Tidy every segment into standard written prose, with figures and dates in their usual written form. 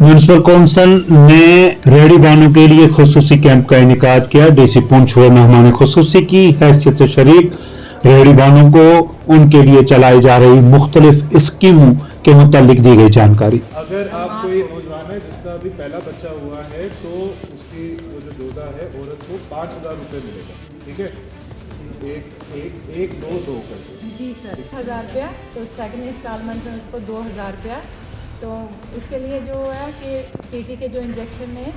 Municipal council ने रेहड़ी वालों के लिए खुसूसी कैंप का इनेकाद किया। डीसी पुंछ हुए मेहमान खुसूसी की हैसियत से शरीक रेहड़ी वालों को उनके लिए चलाई जा रही मुख्तलिफ स्कीमों के मुतालिक दी गई जानकारी। अगर आप कोई नौजवान है जिसका अभी पहला बच्चा हुआ है तो उसकी वो जो जोदा है औरत को 5,000 रुपये मिलेगा। ठीक है, एक दो करके जी सर, 1,000 रुपया। तो सेकंड इंस्टॉलमेंट में उसको 2,000 रुपया। तो उसके लिए जो है कि टीटी के जो इंजेक्शन है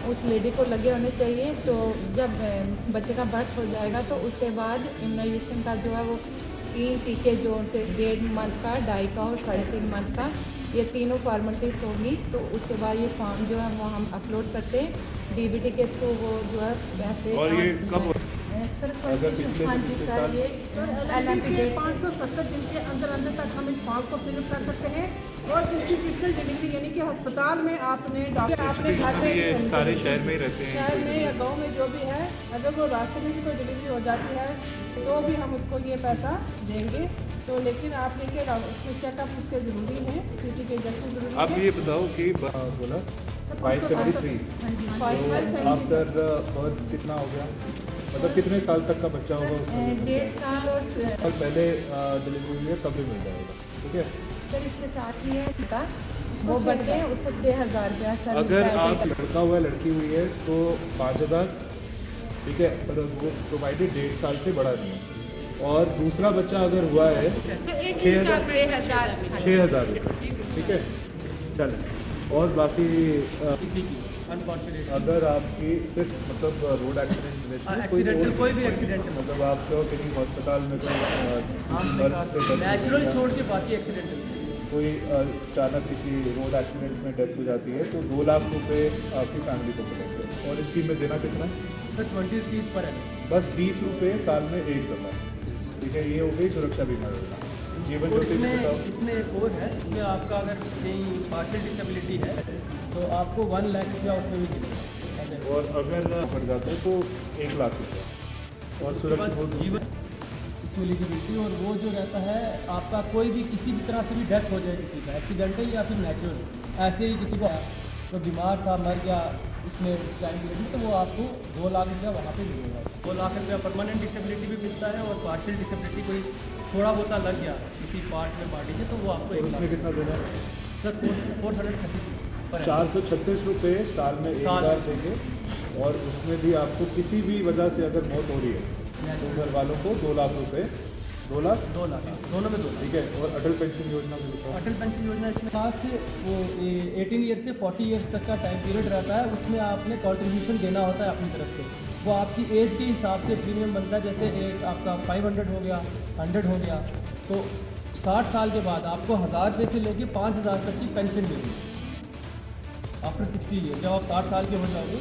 उस लेडी को लगे होने चाहिए। तो जब बच्चे का बर्थ हो जाएगा तो उसके बाद इम्यूनाइजेशन का जो है वो 3 टीके जो उनसे 1.5 मंथ का, 2.5 का और 3.5 मंथ का, ये तीनों फॉर्मेलिटीज होगी। तो उसके बाद ये फॉर्म जो है वो हम अपलोड करते हैं डीबीटी के थ्रू। वो जो है वैसे और ये कब सर हाँ जी सर, ये 570 दिन के अंदर तक हम इस फॉर्म को फिल कर सकते हैं। और इंस्टीट्यूशनल डिलीवरी यानी कि अस्पताल में आपने डॉक्टर आपने घर पे सारे शहर में ही रहते हैं, शहर में या गांव में जो भी है, अगर वो रास्ते में भी कोई डिलीवरी हो जाती है तो भी हम उसको ये पैसा देंगे। तो लेकिन आपने के उसमें चेकअप उसके ज़रूरी है, टीटी के इंजेक्शन ज़रूरी है। आप ये बताओ कि बोला 573 आफ्टर बर्थ कितना हो गया, मतलब कितने साल तक का बच्चा होगा उसमें? 1.5 साल और पहले डिलीवरी हुई है तब भी मिल जाएगा। ठीक है सर, इसके साथ ही है का वो बच्चे हैं उसको 6,000 रुपया सर। अगर आप लड़का हुआ लड़की हुई है तो 5,000। ठीक है, पर वो प्रोवाइडेड 1.5 साल से बड़ा नहीं है। और दूसरा बच्चा अगर हुआ है 6,000 रुपये। ठीक है, चलें। और बाकी अगर आपकी सिर्फ मतलब रोड एक्सीडेंट कोई भी एक्सीडेंट मतलब आप कहो कि अस्पताल में नेचुरल छोड़ के बाकी एक्सीडेंटल कोई अचानक किसी रोड एक्सीडेंट में डेथ हो जाती है तो 2 लाख रुपए आपकी फैमिली को मिलेंगे। और स्कीम में देना कितना है? सर 20 फीस पर है, बस 20 रुपये साल में एक दफा। ठीक है, ये हो गई सुरक्षा बीमा योजना। जीवन ज्योति में बताओ। इसमें एक और है, इसमें आपका अगर कहीं पार्शियल डिसेबिलिटी है तो आपको 1 लाख रुपया उसमें भी मिलेगा। और अगर बढ़ जाता है तो 1 लाख रुपया। और सुरक्षा जीवन एलिजिबिलिटी। और वो जो रहता है आपका कोई भी किसी भी तरह से भी डेथ हो जाए किसी का, एक्सीडेंटल या फिर नेचुरल, ऐसे ही किसी को तो बीमार था मर गया उसमें टाइम पीरियड, तो वो आपको 2 लाख रुपया वहाँ पे मिलेगा। 2 लाख रुपया परमानेंट डिसेबिलिटी भी मिलता है और पार्शियल डिसेबिलिटी कोई थोड़ा बहुत लग गया किसी पार्ट में पार्टी से तो वो आपको 1 लाख। कितना देना है? सर 430 436 रुपये साल में 1 बार देंगे। और उसमें भी आपको किसी भी वजह से अगर मौत हो रही है तो घर वालों को 2 लाख रुपये। 2 लाख दोनों में 2 लाख। ठीक है। और अटल पेंशन योजना भी बताओ। अटल पेंशन योजना इसमें खास वो 18 ईयर से 40 ईयर्स तक का टाइम पीरियड रहता है। उसमें आपने कॉन्ट्रीब्यूशन देना होता है अपनी तरफ से। वो आपकी एज के हिसाब से प्रीमियम बनता है। जैसे एक आपका 500 हो गया, 100 हो गया, तो 60 साल के बाद आपको 1,000 रुपये से लेके 5,000 तक की पेंशन मिलेगी। आफ्टर 60 ईयर जब आप 60 साल के हो जाओगे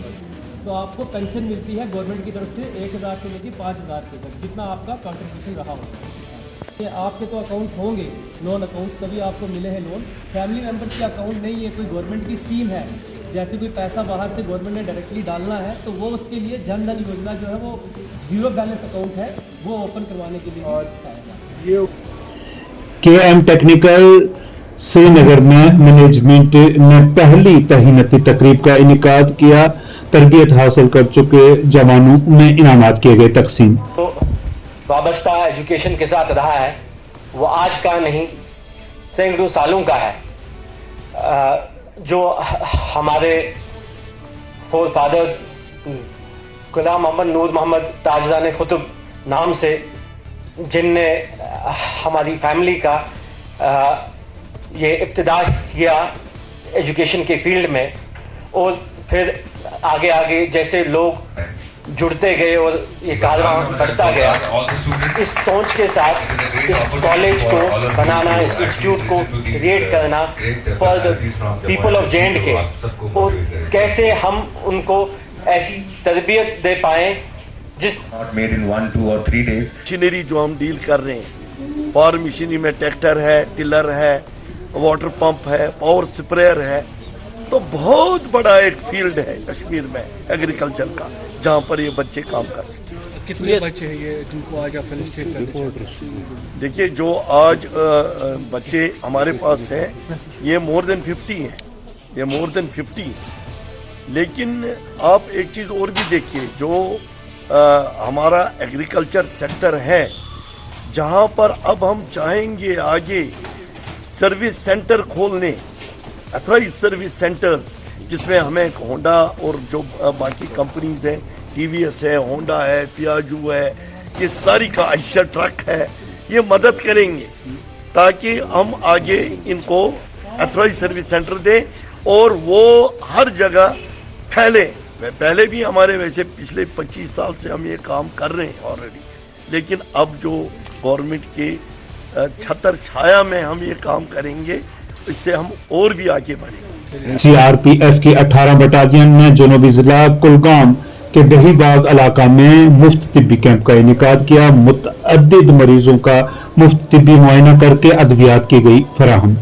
तो आपको पेंशन मिलती है गवर्नमेंट की तरफ से 1,000 से लेकर 5,000 रुपये तक, जितना आपका कंट्रीब्यूशन रहा होगा। ये आपके तो अकाउंट होंगे लोन अकाउंट, तभी आपको मिले हैं लोन। फैमिली मेम्बर्स के अकाउंट नहीं है, कोई गवर्नमेंट की स्कीम है, जैसे कोई पैसा बाहर से गवर्नमेंट ने डायरेक्टली डालना है तो वो उसके लिए जन धन योजना जो है वो 0 बैलेंस अकाउंट है, वो ओपन करवाने के लिए। और ये केएम टेक्निकल श्रीनगर में मैनेजमेंट ने पहली तहीनती तकरीब का इनेकाद किया। तरबियत हासिल कर चुके जवानों में इनामात किए गए तकसीम। तो वाबस्ता एजुकेशन के साथ रहा है वो आज का नहीं सैकड़ों सालों का है। जो हमारे फोर फादर्स गुलाम मोहम्मद नूर मोहम्मद ताजदान कुतुब नाम से, जिनने हमारी फैमिली का ये इब्तिदा किया एजुकेशन के फील्ड में, और फिर आगे आगे जैसे लोग जुड़ते गए और ये कारवां बढ़ता गया, इस सोच के साथ इस कॉलेज को बनाना, इस इंस्टीट्यूट को क्रिएट करना for the people of J&K, और कैसे हम उनको ऐसी तरबियत दे पाएं जिस मेड इन 1, 2 और 3 days। मशीनरी जो हम डील कर रहे हैं, फार्म मशीनरी में ट्रैक्टर है, टिलर है, वाटर पंप है, पावर स्प्रेयर है, तो बहुत बड़ा एक फील्ड है कश्मीर में एग्रीकल्चर का, जहाँ पर ये बच्चे काम कर सकते हैं। कितने बच्चे हैं ये जिनको आज आप फेलिसिटेट करते हैं? देखिए, जो आज बच्चे हमारे पास हैं ये मोर देन 50 हैं। ये मोर देन 50। लेकिन आप एक चीज़ और भी देखिए, जो हमारा एग्रीकल्चर सेक्टर है, जहाँ पर अब हम चाहेंगे आगे सर्विस सेंटर खोलने, अथॉराइज सर्विस सेंटर्स, जिसमें हमें होंडा और जो बाकी कंपनीज हैं, टीवीएस है, होंडा है, पियाजू है, ये सारी का आयशर ट्रक है, ये मदद करेंगे ताकि हम आगे इनको अथॉराइज सर्विस सेंटर दें और वो हर जगह फैले। पहले भी हमारे वैसे पिछले 25 साल से हम ये काम कर रहे हैं ऑलरेडी, लेकिन अब जो गवर्नमेंट के छतर छाया में हम ये काम करेंगे, इससे हम और भी आगे बढ़ेंगे। सीआरपीएफ की 18 बटालियन ने जनूबी जिला कुलगाम के दहीबाग इलाका में मुफ्त तिब्बी कैंप का इनेकाद किया। मुतअद्दिद मरीजों का मुफ्त तिब्बी मुआयना करके अद्वियात की गई फराहम।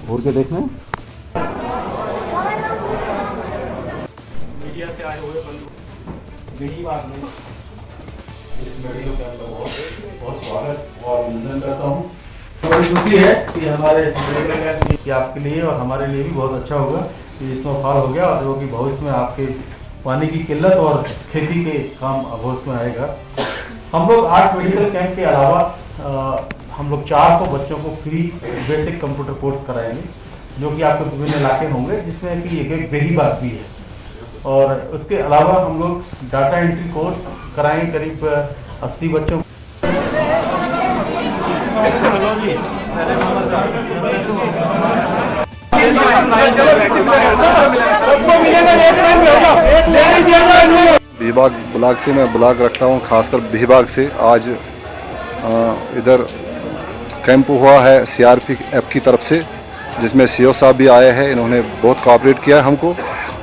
और क्या देखना है? मीडिया से आए हुए बंधु दहीबाग में इस मेडिकल कैंप का बहुत स्वागत और अभिनंदन करता हूँ। बड़ी खुशी है कि हमारे मेडिकल कैंप की आपके लिए और हमारे लिए भी बहुत अच्छा होगा कि स्नोफॉल हो गया और जो कि भविष्य में आपके पानी की किल्लत और खेती के काम भविष्य में आएगा। हम लोग 8 मेडिकल कैंप के अलावा हम लोग 400 बच्चों को फ्री बेसिक कंप्यूटर कोर्स कराएंगे, जो कि आपके विभिन्न इलाके होंगे, जिसमें कि एक दहीबाग भी है। और उसके अलावा हम लोग डाटा एंट्री कोर्स कराएंगे करीब 80 बच्चों। बिहबाग ब्लॉक से मैं ब्लॉक रखता हूँ, खासकर बिहबाग से आज इधर कैंप हुआ है सीआरपीएफ की तरफ से, जिसमें सीओ साहब भी आए हैं। इन्होंने बहुत कोऑपरेट किया है हमको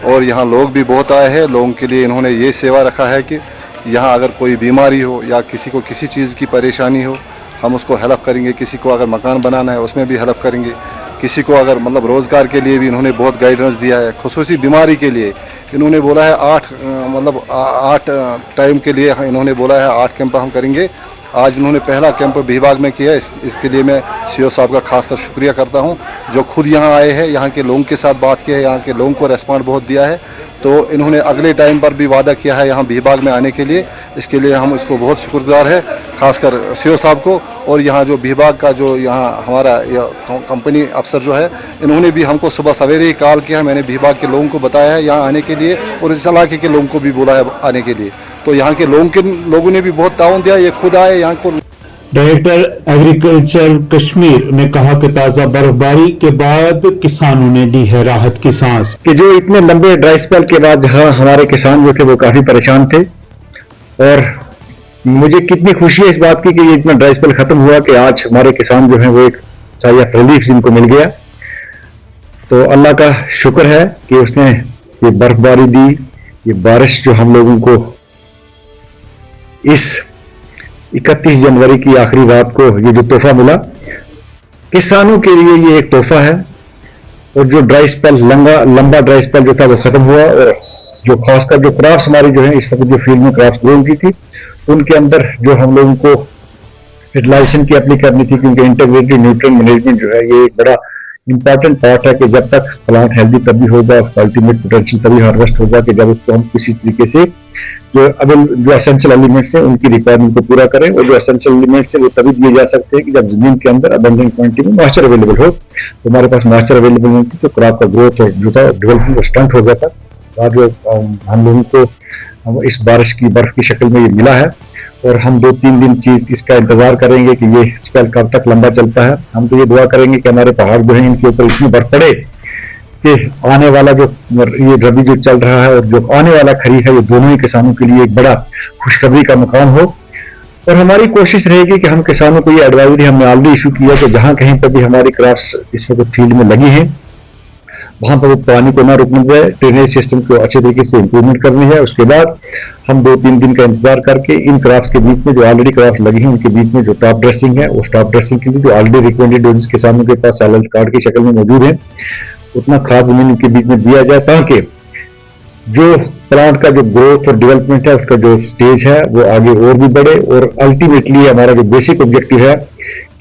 और यहाँ लोग भी बहुत आए हैं। लोगों के लिए इन्होंने ये सेवा रखा है कि यहाँ अगर कोई बीमारी हो या किसी को किसी चीज़ की परेशानी हो, हम उसको हेल्प करेंगे। किसी को अगर मकान बनाना है उसमें भी हेल्प करेंगे। किसी को अगर मतलब रोज़गार के लिए भी इन्होंने बहुत गाइडेंस दिया है। खुसूसी बीमारी के लिए इन्होंने बोला है 8 टाइम के लिए इन्होंने बोला है 8 कैंप हम करेंगे। आज इन्होंने पहला कैंप बिहबाग में किया। इसके लिए मैं सीओ साहब का खासकर शुक्रिया करता हूं, जो खुद यहां आए हैं, यहां के लोगों के साथ बात की है, यहां के लोगों को रेस्पॉन्ड बहुत दिया है। तो इन्होंने अगले टाइम पर भी वादा किया है यहां बिहबाग में आने के लिए। इसके लिए हम इसको बहुत शुक्रगुजार है, खासकर सीओ साहब को। और यहाँ जो बिहबाग का जो यहाँ हमारा कंपनी अफसर जो है, इन्होंने भी हमको सुबह सवेरे ही कॉल किया। मैंने बिहबाग के लोगों को बताया है यहाँ आने के लिए और इस इलाके के लोगों को भी बोला है आने के लिए। तो यहाँ के लोगों ने भी बहुत ताउन दिया, ये खुद आए यहाँ को। डायरेक्टर एग्रीकल्चर कश्मीर ने कहा कि ताजा बर्फबारी के बाद किसानों ने ली है राहत की सांस। कि जो इतने लंबे ड्राई स्पेल के बाद जहाँ हमारे किसान जो थे वो काफी परेशान थे, और मुझे कितनी खुशी है इस बात की कि ये इतना ड्राई स्पेल खत्म हुआ कि आज हमारे किसान जो हैं वो एक चाहिए रिलीफ जिनको मिल गया। तो अल्लाह का शुक्र है कि उसने ये बर्फबारी दी, ये बारिश जो हम लोगों को इस 31 जनवरी की आखिरी रात को ये जो तोहफा मिला, किसानों के लिए ये एक तोहफा है। और जो ड्राई स्पेल लंबा ड्राई स्पेल जो था वो खत्म हुआ, और जो खासकर जो क्रॉप्स हमारी जो है इस वक्त जो फील्ड में क्रॉप्स ग्रो की थी, उनके अंदर जो हम लोगों को फर्टिलाइजेशन की अप्लाई करनी थी, क्योंकि इंटीग्रेटेड न्यूट्रिएंट मैनेजमेंट जो है ये एक बड़ा इंपॉर्टेंट पार्ट है कि जब तक प्लांट हेल्दी तभी होगा, अल्टीमेट पोटेंशियल तभी हार्वेस्ट होगा कि जब उसको हम किसी तरीके से जो एसेंशियल एलिमेंट्स हैं उनकी रिक्वायरमेंट को पूरा करें। और जो एसेंशियल एलिमेंट्स हैं वो तभी दिए जा सकते हैं कि जब जमीन के अंदर अबंडेंट क्वांटिटी में मॉइस्चर अवेलेबल हो। तो हमारे पास मॉइस्चर अवेलेबल नहीं थी, तो क्रॉप का ग्रोथ और जो था डेवलपमेंट वो स्टंट हो गया था। और जो हम लोगों को इस बारिश की बर्फ की शक्ल में ये मिला है, और हम 2-3 दिन चीज इसका इंतजार करेंगे कि ये स्पेल कब तक लंबा चलता है। हम तो ये दुआ करेंगे कि हमारे पहाड़ जो है इनके ऊपर इतनी बर्फ पड़े कि आने वाला जो ये रबी जो चल रहा है और जो आने वाला खरीफ है, ये दोनों ही किसानों के लिए एक बड़ा खुशखबरी का मकाम हो। और हमारी कोशिश रहेगी कि हम किसानों को ये एडवाइजरी हमने ऑलरेडी इशू किया कि जहां कहीं पर भी हमारी क्रॉप्स इस वक्त फील्ड में लगी हैं, वहां पर वो पानी को ना रुकने दें, ड्रेनेज सिस्टम को अच्छे तरीके से इम्प्रूवमेंट करनी है। उसके बाद हम 2-3 दिन का इंतजार करके इन क्रॉप्स के बीच में जो ऑलरेडी क्रॉप्स लगी हैं उनके बीच में जो टॉप ड्रेसिंग है, उस टॉप ड्रेसिंग के लिए जो ऑलरेडी रिकमेंडेड डोजेस किसानों के पास सैलरी कार्ड की शक्ल में मौजूद है, उतना खाद जमीन के बीच में दिया जाए ताकि जो प्लांट का जो ग्रोथ और डेवलपमेंट है उसका जो स्टेज है वो आगे और भी बढ़े। और अल्टीमेटली हमारा जो बेसिक ऑब्जेक्टिव है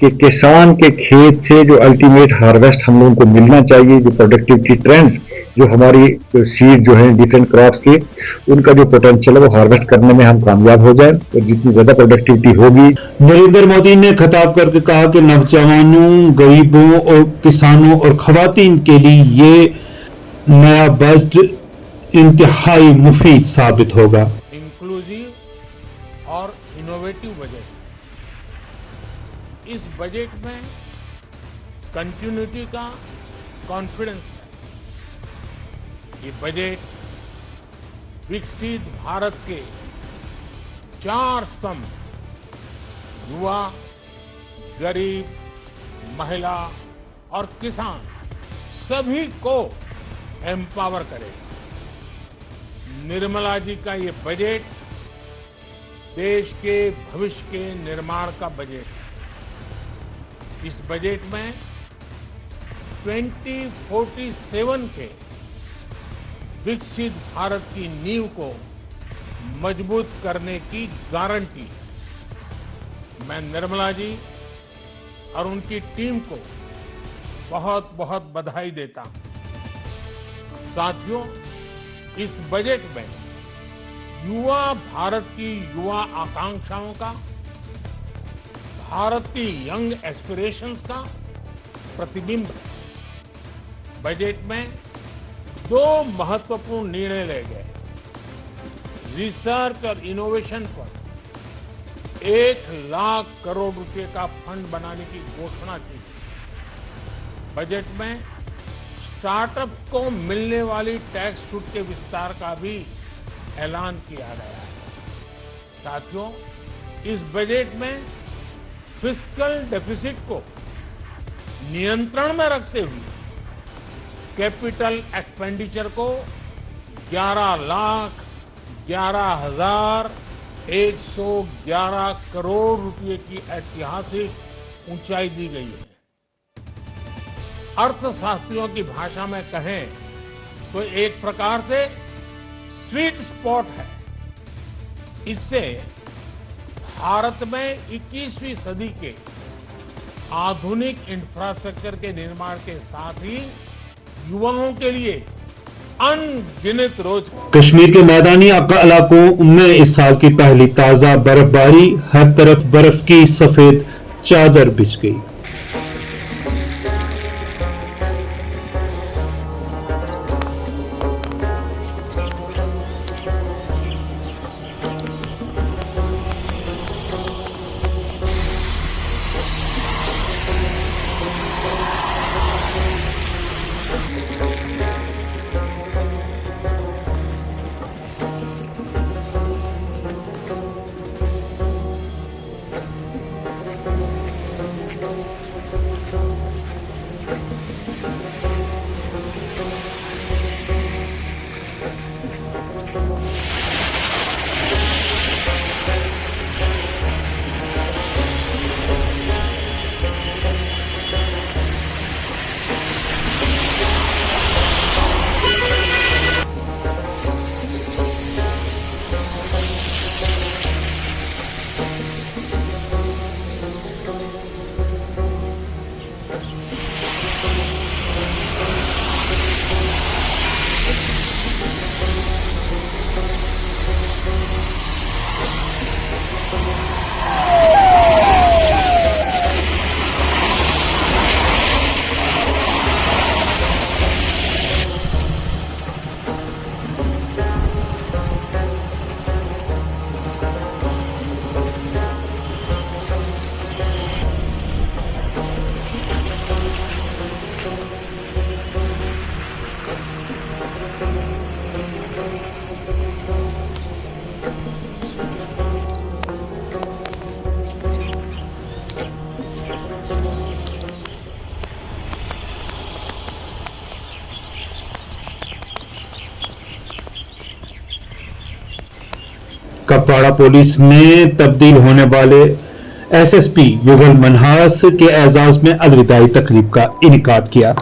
कि किसान के खेत से जो अल्टीमेट हार्वेस्ट हम लोगों को मिलना चाहिए, जो प्रोडक्टिविटी ट्रेंड्स जो हमारी सीड जो है डिफरेंट क्रॉप्स के, उनका जो पोटेंशियल है वो हार्वेस्ट करने में हम कामयाब हो जाए। और जितनी ज्यादा प्रोडक्टिविटी होगी। नरेंद्र मोदी ने खिताब करके कहा कि नौजवानों, गरीबों और किसानों और खवातीन के लिए ये नया बजट इंतहाई मुफीद साबित होगा। इंक्लूसिव और इनोवेटिव बजट, इस बजट में कंटिन्यूटी का कॉन्फिडेंस है। ये बजट विकसित भारत के 4 स्तंभ युवा, गरीब, महिला और किसान सभी को एम्पावर करेगा। निर्मला जी का ये बजट देश के भविष्य के निर्माण का बजट है। इस बजट में 2047 के विकसित भारत की नींव को मजबूत करने की गारंटी है। मैं निर्मला जी और उनकी टीम को बहुत बहुत बधाई देता हूं। साथियों, इस बजट में युवा भारत की युवा आकांक्षाओं का, भारत की यंग एस्पिरेशंस का प्रतिबिंब है। बजट में 2 महत्वपूर्ण निर्णय लिए गए। रिसर्च और इनोवेशन पर 1 लाख करोड़ रुपए का फंड बनाने की घोषणा की। बजट में स्टार्टअप को मिलने वाली टैक्स छूट के विस्तार का भी ऐलान किया गया है। साथियों, इस बजट में फिस्कल डेफिसिट को नियंत्रण में रखते हुए कैपिटल एक्सपेंडिचर को 11,11,111 करोड़ रुपए की ऐतिहासिक ऊंचाई दी गई है। अर्थशास्त्रियों की भाषा में कहें तो एक प्रकार से स्वीट स्पॉट है। इससे भारत में 21वीं सदी के आधुनिक इंफ्रास्ट्रक्चर के निर्माण के साथ ही युवाओं के लिए अनगिनत रोजगार। कश्मीर के मैदानी इलाकों में इस साल की पहली ताजा बर्फबारी, हर तरफ बर्फ की सफेद चादर बिछ गई। कुपवाड़ा पुलिस ने तब्दील होने वाले एसएसपी युगल मनहास के एजाज में अलविदाई तकरीब का इनेकाद किया।